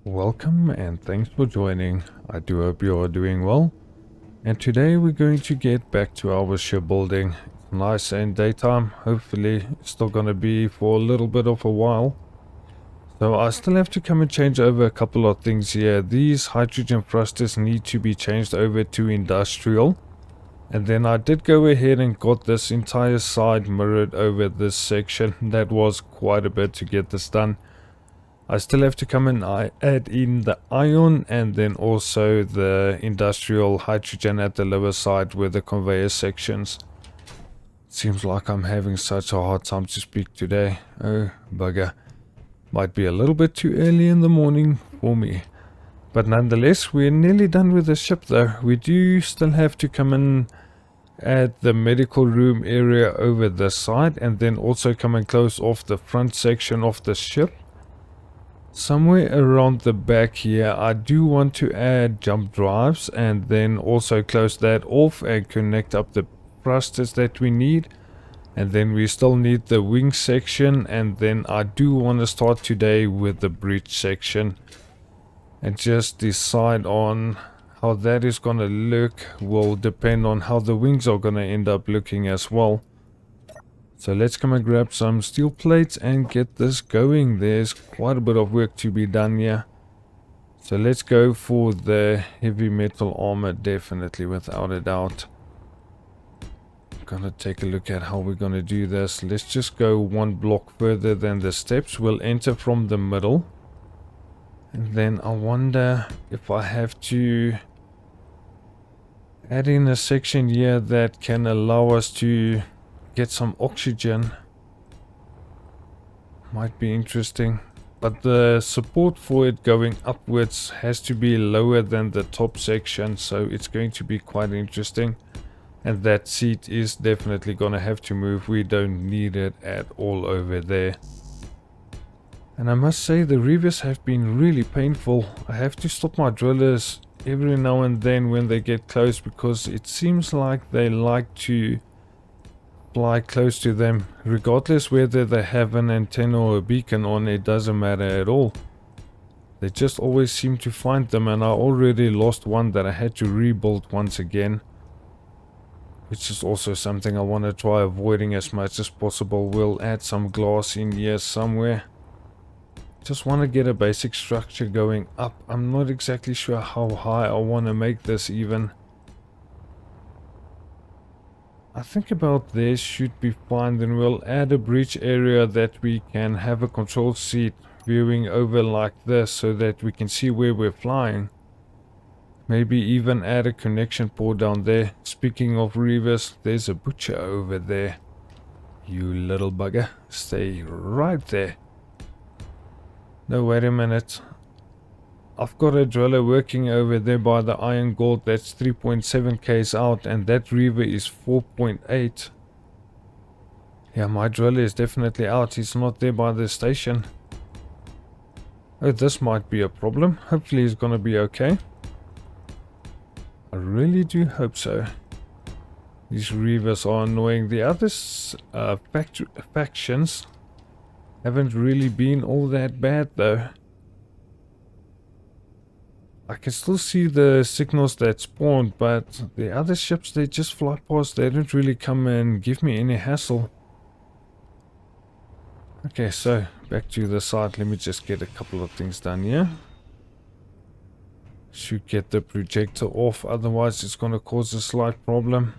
Welcome and thanks for joining. I do hope you are doing well. And today we're going to get back to our shipbuilding. It's nice and daytime. Hopefully it's still gonna be for a little bit of a while. So I still have to come and change over a couple of things here. These hydrogen thrusters need to be changed over to industrial. And then I did go ahead and got this entire side mirrored over this section. That was quite a bit to get this done. I still have to come and add in the ion and then also the industrial hydrogen at the lower side with the conveyor sections. Seems like I'm having such a hard time to speak today. Oh, bugger. Might be a little bit too early in the morning for me. But nonetheless, we're nearly done with the ship though. We do still have to come and add the medical room area over this side and then also come and close off the front section of the ship. Somewhere around the back here, I do want to add jump drives and then also close that off and connect up the thrusters that we need. And then we still need the wing section, and then I do want to start today with the bridge section. And just decide on how that is going to look will depend on how the wings are going to end up looking as well. So let's come and grab some steel plates and get this going. There's quite a bit of work to be done here. So let's go for the heavy metal armor, definitely, without a doubt. I'm gonna take a look at how we're gonna do this. Let's just go one block further than the steps. We'll enter from the middle. And then I wonder if I have to add in a section here that can allow us to get some oxygen. Might be interesting, but the support for it going upwards has to be lower than the top section, so it's going to be quite interesting. And that seat is definitely gonna have to move. We don't need it at all over there. And I must say the reavers have been really painful. I have to stop my drillers every now and then when they get close, because it seems like they like to fly close to them, regardless whether they have an antenna or a beacon on. It doesn't matter at all. They just always seem to find them, and I already lost one that I had to rebuild once again, which is also something I want to try avoiding as much as possible. We'll add some glass in here somewhere. Just want to get a basic structure going up. I'm not exactly sure how high I want to make this even. I think about this should be fine. Then we'll add a bridge area that we can have a control seat viewing over like this, so that we can see where we're flying. Maybe even add a connection port down there. Speaking of reavers, there's a butcher over there. You little bugger, stay right there. No, wait a minute. I've got a driller working over there by the iron gold that's 3.7 k's out, and that reaver is 4.8. Yeah, my driller is definitely out. He's not there by the station. Oh, this might be a problem. Hopefully he's gonna be okay. I really do hope so. These reavers are annoying. The other factions haven't really been all that bad though. I can still see the signals that spawned, but the other ships, they just fly past. They don't really come and give me any hassle. Okay, so back to the side. Let me just get a couple of things done here. Should get the projector off, otherwise it's going to cause a slight problem.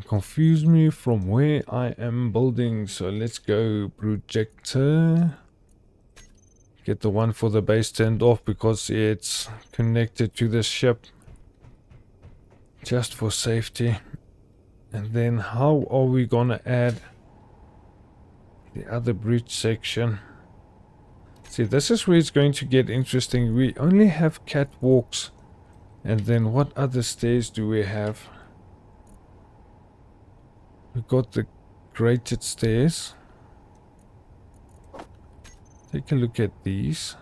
Confuse me from where I am building. So let's go projector. Get the one for the base turned off because it's connected to the ship, just for safety. And then how are we gonna add the other bridge section? See, this is where it's going to get interesting. We only have catwalks, and then what other stairs do we have? We got the grated stairs. Take a look at these.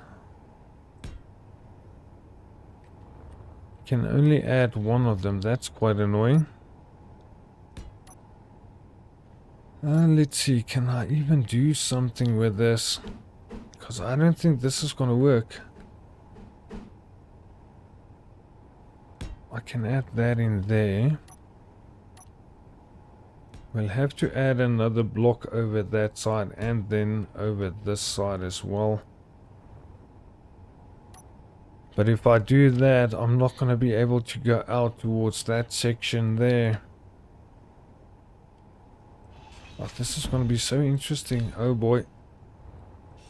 Can only add one of them. That's quite annoying. Let's see. Can I even do something with this? Because I don't think this is going to work. I can add that in there. We'll have to add another block over that side and then over this side as well. But if I do that, I'm not going to be able to go out towards that section there. Oh, this is going to be so interesting. Oh boy.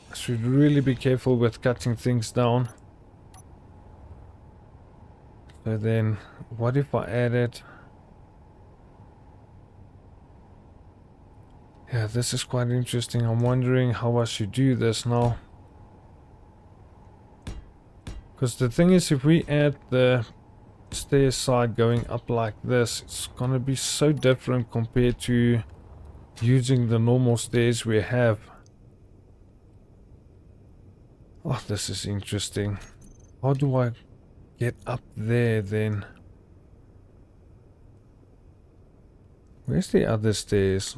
I should really be careful with cutting things down. So then, what if I add it? Yeah, this is quite interesting. I'm wondering how I should do this now. Because the thing is, if we add the stair side going up like this, it's going to be so different compared to using the normal stairs we have. Oh, this is interesting. How do I get up there then? Where's the other stairs?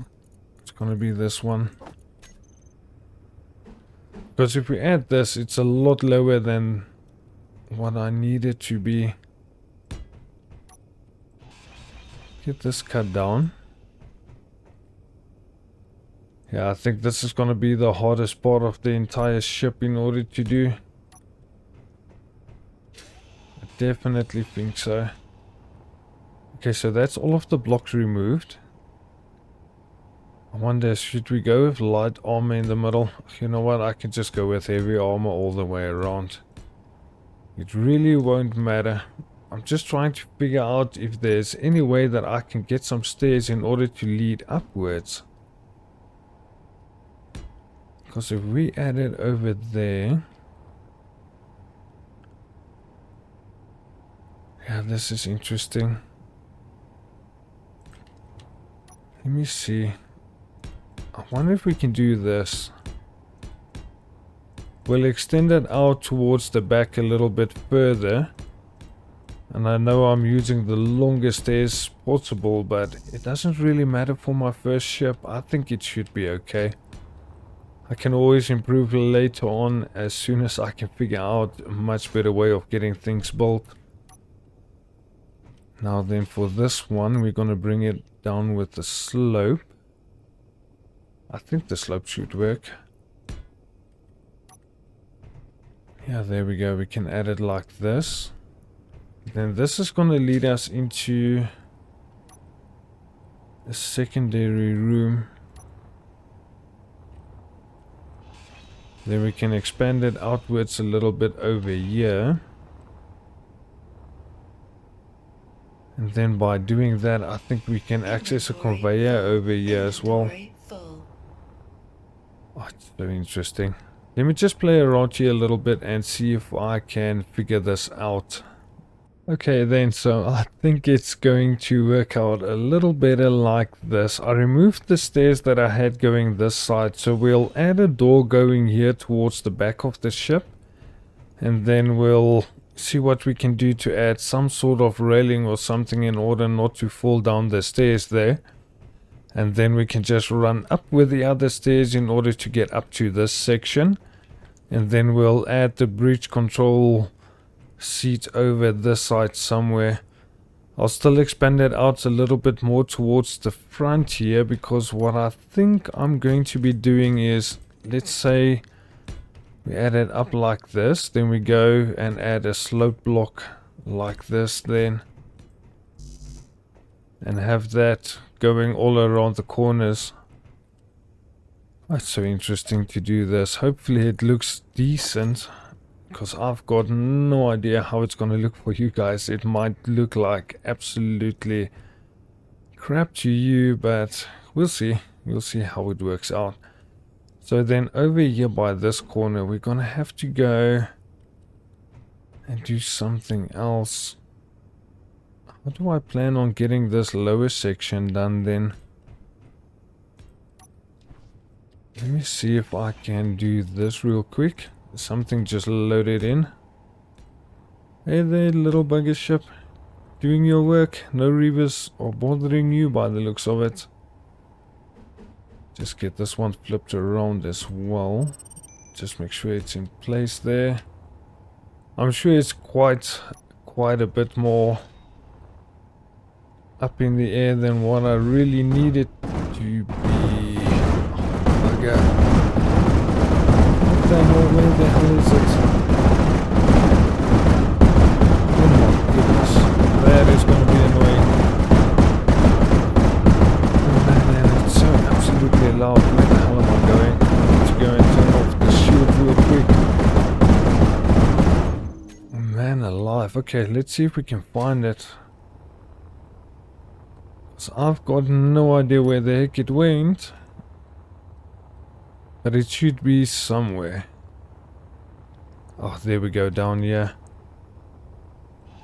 It's going to be this one. Because if we add this, it's a lot lower than what I need it to be. Get this cut down. Yeah, I think this is going to be the hardest part of the entire ship in order to do. I definitely think so. Okay, so that's all of the blocks removed. I wonder, should we go with light armor in the middle? You know what, I can just go with heavy armor all the way around. It really won't matter. I'm just trying to figure out if there's any way that I can get some stairs in order to lead upwards. Because if we add it over there... Yeah, this is interesting. Let me see. I wonder if we can do this. We'll extend it out towards the back a little bit further. And I know I'm using the longest stairs possible, but it doesn't really matter for my first ship. I think it should be okay. I can always improve later on as soon as I can figure out a much better way of getting things built. Now then, for this one, we're going to bring it down with the slope. I think the slope should work. Yeah, there we go. We can add it like this. Then this is going to lead us into a secondary room. Then we can expand it outwards a little bit over here. And then by doing that, I think we can access a conveyor over here as well. Oh, it's very interesting. Let me just play around here a little bit and see if I can figure this out. Okay then, so I think it's going to work out a little better like this. I removed the stairs that I had going this side, so we'll add a door going here towards the back of the ship. And then we'll see what we can do to add some sort of railing or something in order not to fall down the stairs there. And then we can just run up with the other stairs in order to get up to this section. And then we'll add the breach control seat over this side somewhere. I'll still expand it out a little bit more towards the front here, because what I think I'm going to be doing is, let's say we add it up like this, then we go and add a slope block like this then, and have that going all around the corners. That's so interesting to do this. Hopefully it looks decent, because I've got no idea how it's going to look for you guys. It might look like absolutely crap to you, but we'll see. We'll see how it works out. So then over here by this corner, we're going to have to go and do something else. How do I plan on getting this lower section done then? Let me see if I can do this real quick. Something just loaded in. Hey there, little bugger ship. Doing your work. No reavers or bothering you by the looks of it. Just get this one flipped around as well. Just make sure it's in place there. I'm sure it's quite a bit more up in the air than what I really need it to be. Oh, okay. What the hell, where the hell is it? Oh my goodness. That is going to be annoying. Oh man, it's so absolutely loud. Where the hell am I going? I need to go and turn off the shield real quick. Oh man alive. Okay, let's see if we can find it. So I've got no idea where the heck it went. But it should be somewhere. Oh, there we go, down here.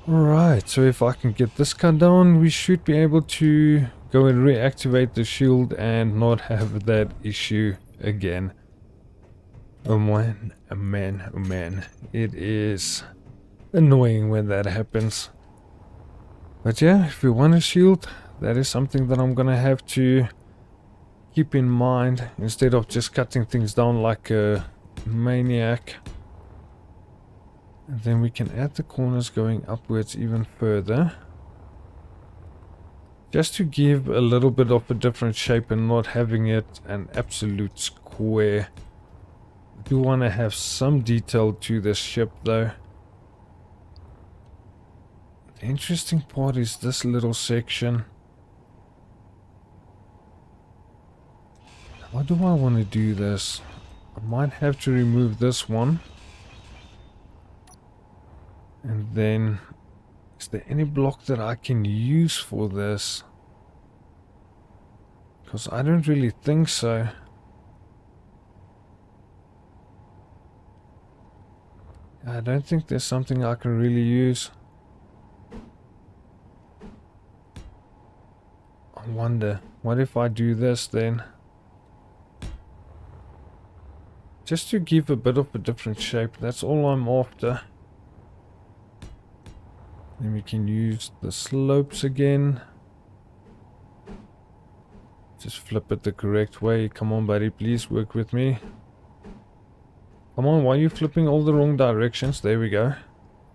Alright, so if I can get this cut down, we should be able to go and reactivate the shield and not have that issue again. Oh man, oh man, oh man. It is annoying when that happens. But yeah, if we want a shield, that is something that I'm gonna have to keep in mind instead of just cutting things down like a maniac. And then we can add the corners going upwards even further. Just to give a little bit of a different shape and not having it an absolute square. I do want to have some detail to this ship though. The interesting part is this little section. How do I want to do this? I might have to remove this one. And then, is there any block that I can use for this? Because I don't really think so. I don't think there's something I can really use. I wonder, what if I do this then? Just to give a bit of a different shape, that's all I'm after. Then we can use the slopes again. Just flip it the correct way. Come on buddy, please work with me. Come on, why are you flipping all the wrong directions? There we go.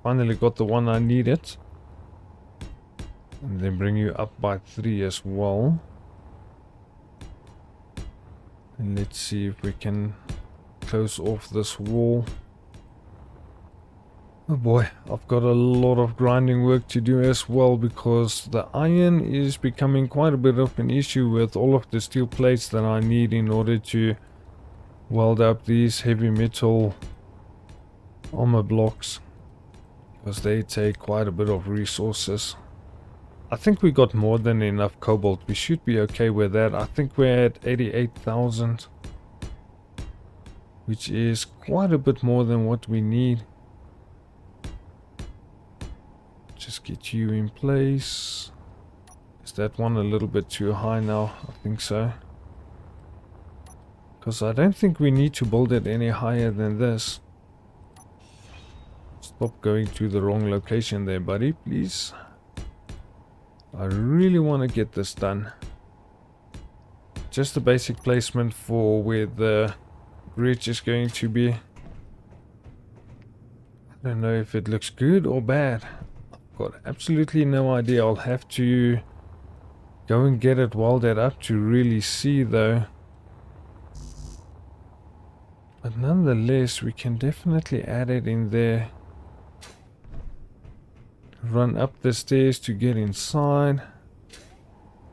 Finally got the one I needed. And then bring you up by 3 as well. And let's see if we can close off this wall. Oh boy, I've got a lot of grinding work to do as well, because the iron is becoming quite a bit of an issue with all of the steel plates that I need in order to weld up these heavy metal armor blocks, because they take quite a bit of resources. I think we got more than enough cobalt. We should be okay with that. I think we're at 88,000, which is quite a bit more than what we need. Just get you in place. Is that one a little bit too high now? I think so. Because I don't think we need to build it any higher than this. Stop going to the wrong location there, buddy, please. I really want to get this done. Just a basic placement for where the bridge is going to be. I don't know if it looks good or bad. Got absolutely no idea. I'll have to go and get it welded up to really see though. But nonetheless, we can definitely add it in there. Run up the stairs to get inside.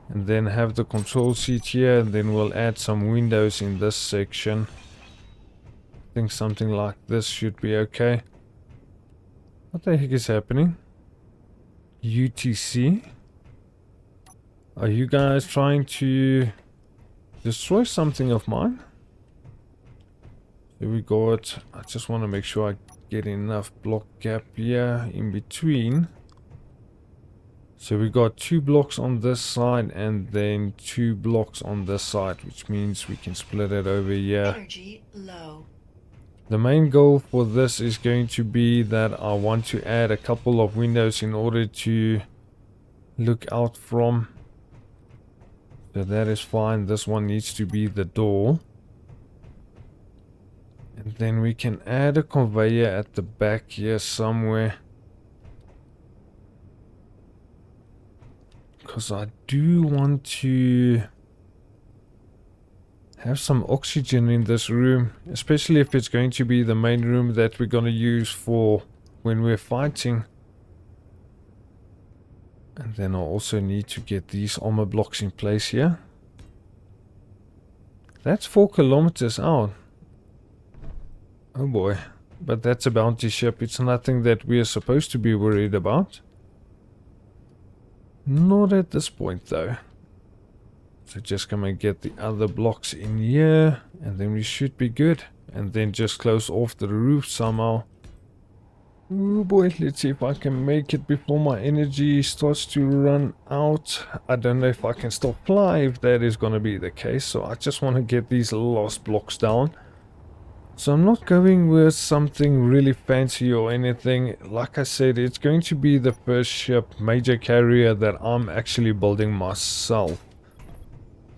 And then have the control seat here, and then we'll add some windows in this section. I think something like this should be okay. What the heck is happening? UTC? Are you guys trying to destroy something of mine? Here we got, I just want to make sure I get enough block gap here in between. So we got 2 blocks on this side and then 2 blocks on this side, which means we can split it over here. Energy low. The main goal for this is going to be that I want to add a couple of windows in order to look out from. So that is fine. This one needs to be the door. And then we can add a conveyor at the back here somewhere. Because I do want to have some oxygen in this room, especially if it's going to be the main room that we're going to use for when we're fighting. And then I'll also need to get these armor blocks in place here. That's 4 kilometers out. Oh boy. But that's a bounty ship. It's nothing that we are supposed to be worried about. Not at this point though. So just gonna get the other blocks in here. And then we should be good. And then just close off the roof somehow. Oh boy, let's see if I can make it before my energy starts to run out. I don't know if I can still fly if that is going to be the case. So I just want to get these last blocks down. So I'm not going with something really fancy or anything. Like I said, it's going to be the first ship, major carrier, that I'm actually building myself.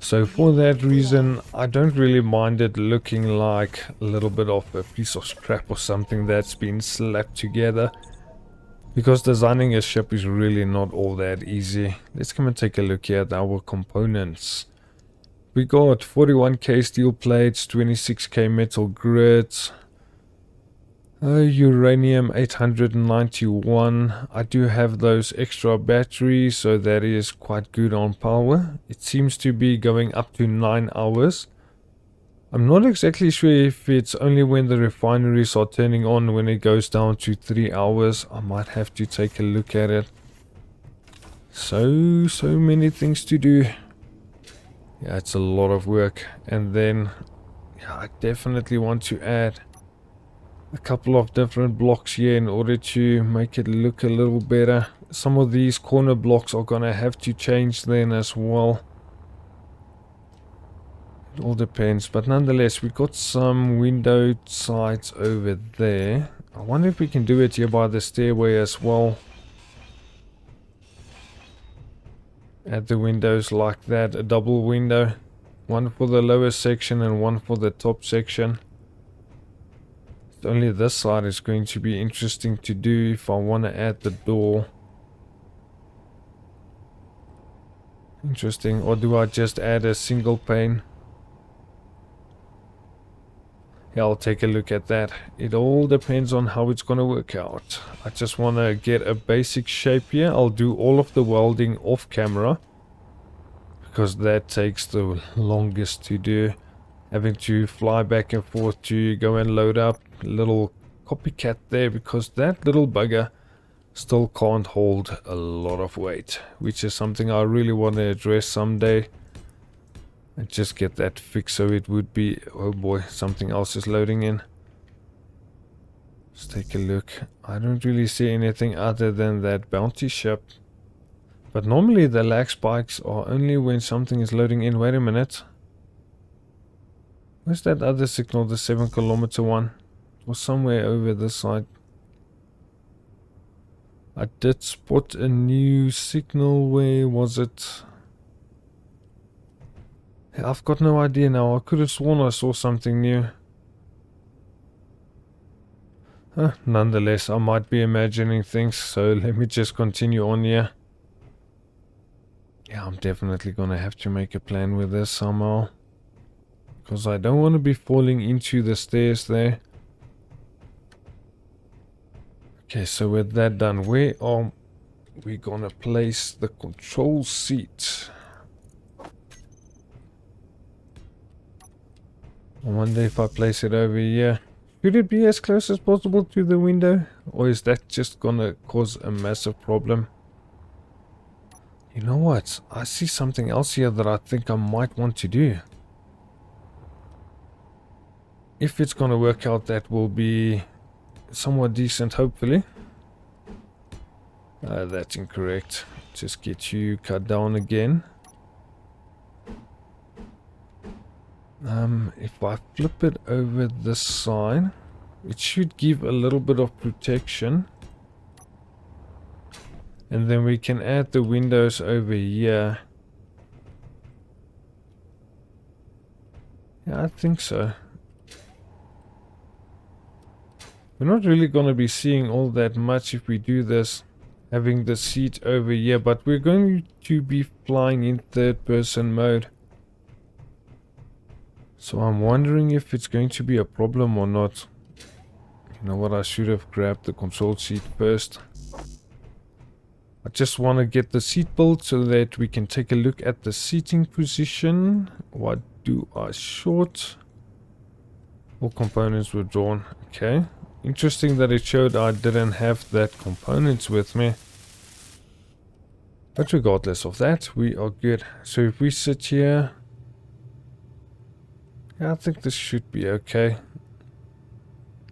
So for that reason, I don't really mind it looking like a little bit of a piece of scrap or something that's been slapped together. Because designing a ship is really not all that easy. Let's come and take a look here at our components. We got 41k steel plates, 26k metal grids, uranium 891. I do have those extra batteries, so that is quite good on power. It seems to be going up to 9 hours. I'm not exactly sure if it's only when the refineries are turning on when it goes down to 3 hours. I might have to take a look at it. So many things to do. Yeah, it's a lot of work. And then yeah, I definitely want to add a couple of different blocks here in order to make it look a little better. Some of these corner blocks are gonna have to change then as well. It all depends, but nonetheless we got some window sides over there. I wonder if we can do it here by the stairway as well. Add the windows like that, a double window. One for the lower section and one for the top section. Only this side is going to be interesting to do if I want to add the door. Interesting. Or do I just add a single pane? Yeah, I'll take a look at that. It all depends on how it's going to work out. I just want to get a basic shape here. I'll do all of the welding off camera, because that takes the longest to do. Having to fly back and forth to go and load up. Little copycat there, because that little bugger still can't hold a lot of weight, which is something I really want to address someday. And just get that fixed so it would be... Oh boy, something else is loading in. Let's take a look. I don't really see anything other than that bounty ship. But normally the lag spikes are only when something is loading in. Wait a minute. Where's that other signal, the 7 kilometer one? It was somewhere over this side. I did spot a new signal. Where was it? I've got no idea now. I could have sworn I saw something new. Nonetheless, I might be imagining things, so let me just continue on here. Yeah, I'm definitely gonna have to make a plan with this somehow. Because I don't want to be falling into the stairs there. Okay, so with that done, where are we gonna place the control seat? I wonder if I place it over here. Should it be as close as possible to the window? Or is that just gonna cause a massive problem? You know what? I see something else here that I think I might want to do. If it's gonna work out, that will be somewhat decent, hopefully. That's incorrect. Just get you cut down again. If I flip it over this side, it should give a little bit of protection. And then we can add the windows over here. Yeah, I think so. We're not really going to be seeing all that much if we do this, having the seat over here, but we're going to be flying in third person mode. So I'm wondering if it's going to be a problem or not. You know what, I should have grabbed the control seat first. I just want to get the seat built so that we can take a look at the seating position. What do I short? All components were drawn. Okay. Interesting that it showed I didn't have that components with me. But regardless of that, we are good. So if we sit here, yeah, I think this should be okay.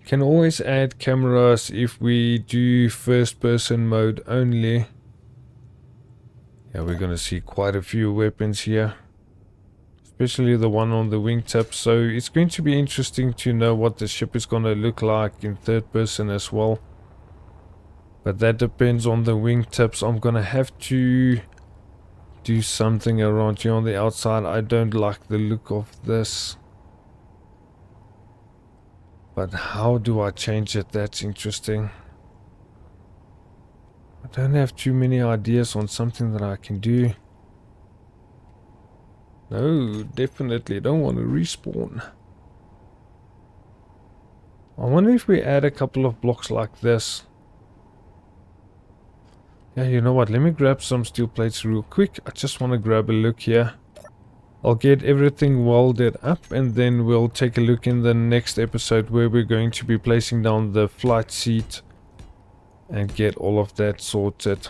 Can always add cameras if we do first person mode only. Yeah, we're gonna see quite a few weapons here, especially the one on the wingtip. So it's going to be interesting to know what the ship is gonna look like in third person as well. But that depends on the wingtips. I'm gonna have to do something around here on the outside. I don't like the look of this. But how do I change it? That's interesting. I don't have too many ideas on something that I can do. No, definitely don't want to respawn. I wonder if we add a couple of blocks like this. Yeah, you know what? Let me grab some steel plates real quick. I just want to grab a look here. I'll get everything welded up and then we'll take a look in the next episode where we're going to be placing down the flight seat and get all of that sorted.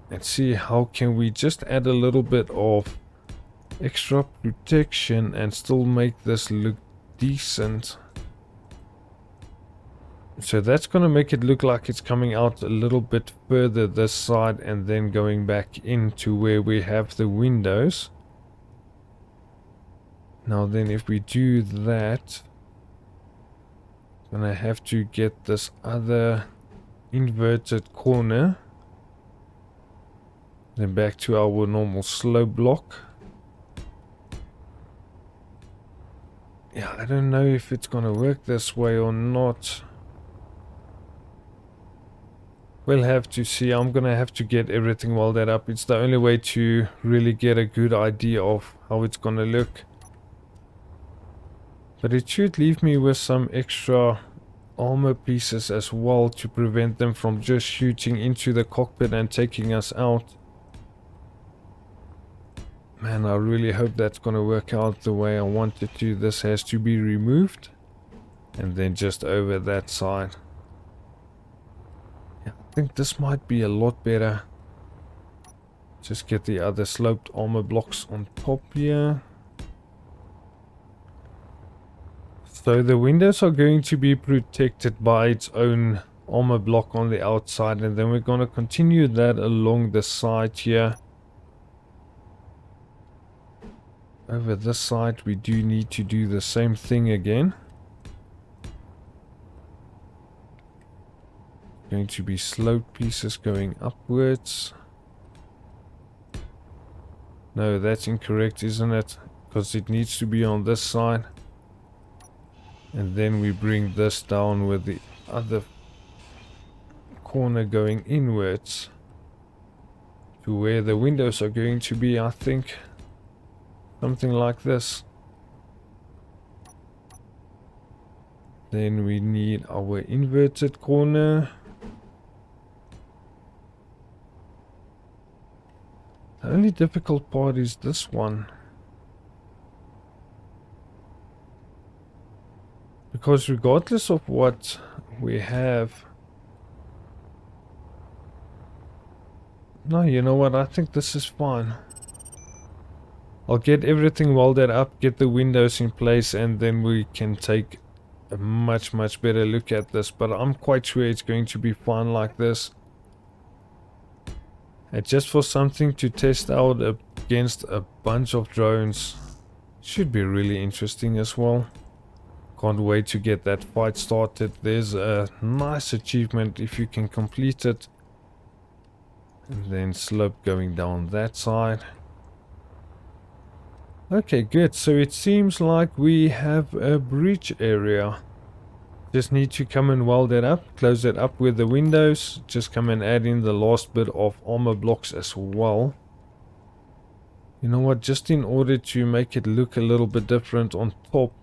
And see how can we just add a little bit of extra protection and still make this look decent. So that's going to make it look like it's coming out a little bit further this side and then going back into where we have the windows. Now then, if we do that, then I have to get this other inverted corner. Then back to our normal slow block. Yeah, I don't know if it's gonna work this way or not. We'll have to see. I'm gonna have to get everything welded up. It's the only way to really get a good idea of how it's gonna look. But it should leave me with some extra armor pieces as well to prevent them from just shooting into the cockpit and taking us out. Man, I really hope that's gonna work out the way I want it to. This has to be removed and then just over that side. Yeah, I think this might be a lot better. Just get the other sloped armor blocks on top here. So the windows are going to be protected by its own armor block on the outside, and then we're going to continue that along the side here. Over this side we do need to do the same thing again. Going to be sloped pieces going upwards. No, that's incorrect, isn't it? Because it needs to be on this side. And then we bring this down with the other corner going inwards to where the windows are going to be, I think. Something like this. Then we need our inverted corner. The only difficult part is this one. Because regardless of what we have... No, you know what? I think this is fine. I'll get everything welded up, get the windows in place, and then we can take a much better look at this. But I'm quite sure it's going to be fine like this. And just for something to test out against a bunch of drones, should be really interesting as well. Can't wait to get that fight started. There's a nice achievement if you can complete it. And then slope going down that side. Okay, good. So it seems like we have a breach area. Just need to come and weld it up, close it up with the windows, just come and add in the last bit of armor blocks as well. You know what, just in order to make it look a little bit different on top,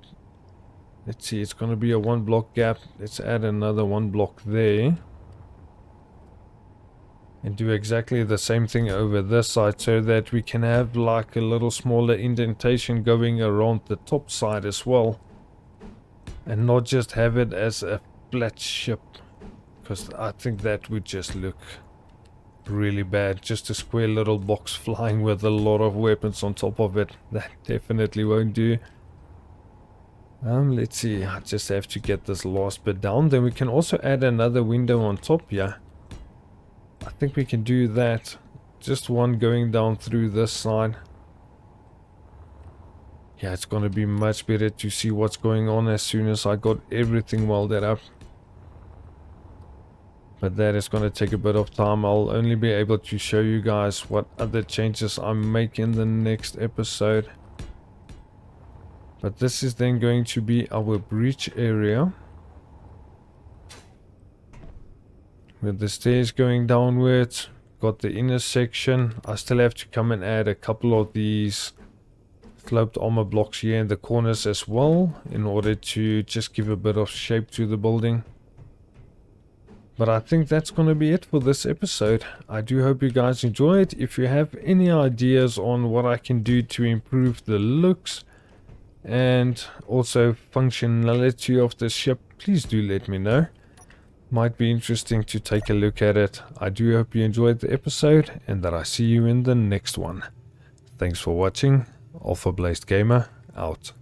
let's see, it's going to be a 1 block gap. Let's add another 1 block there. And do exactly the same thing over this side so that we can have like a little smaller indentation going around the top side as well. And not just have it as a flat ship. Because I think that would just look really bad. Just a square little box flying with a lot of weapons on top of it. That definitely won't do. Let's see. I just have to get this last bit down. Then we can also add another window on top. Yeah. I think we can do that. Just one going down through this side. Yeah, it's going to be much better to see what's going on as soon as I got everything welded up. But that is going to take a bit of time. I'll only be able to show you guys what other changes I make in the next episode. But this is then going to be our breach area. With the stairs going downwards, got the inner section. I still have to come and add a couple of these sloped armor blocks here in the corners as well, in order to just give a bit of shape to the building. But I think that's going to be it for this episode. I do hope you guys enjoyed. If you have any ideas on what I can do to improve the looks and also functionality of the ship, please do let me know. Might be interesting to take a look at it. I do hope you enjoyed the episode and that I see you in the next one. Thanks for watching. Alpha Blazed Gamer out.